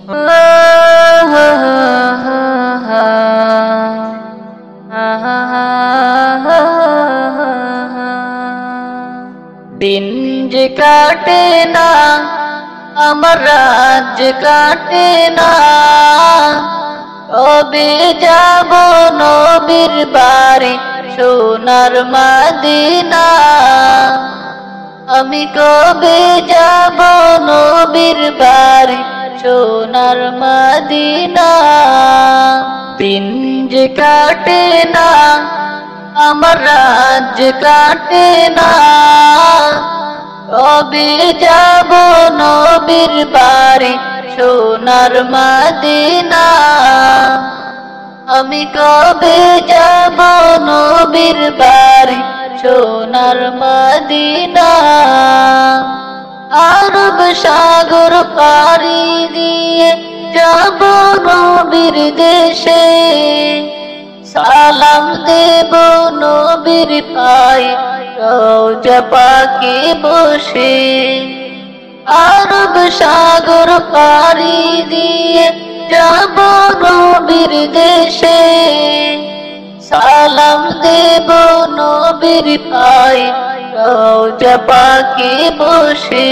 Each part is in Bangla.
দিন যে কাটে না আমার রাত যে কাটে না, কবে যাব নবীর বাড়ি সোনার মদিনা। আমি কবে যাব নবীর বাড়ি সোনার মদিনা। দিন যে কাটে না আমার রাত যে কাটে না, কবে যাব নবীর বাড়ি সোনার মদিনা। আমি কবে যাব নবীর বাড়ি সোনার মদিনা। আরব সাগর পাড়ি দিয়ে যাব নবীর দেশে, সালাম দেব নবীর পায়ে রওজা পাকে বসে। আরব সাগর পাড়ি দিয়ে যাব নবীর দেশে, সালাম দেব নবীর পায়ে রওজা পাকে বসে।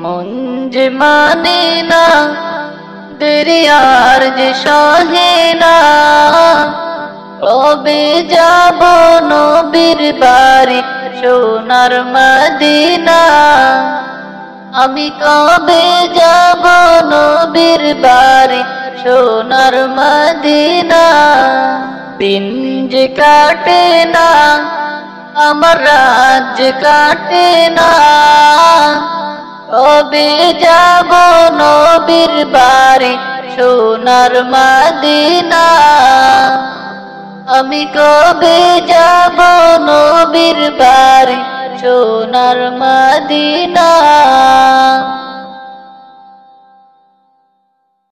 মন যে মানে না দরিয়ার যে সহে না, কবে যাব নবীর বাড়ি সোনার মদিনা। আমি কবে যাব নবীর বাড়ি সোনার মদিনা। দিন যে কাটে না আমার রাত যে কাটে না, কবে যাব নবীর বাড়ি সোনার মদিনা। আমি কবে যাব নবীর বাড়ি সোনার মদিনা।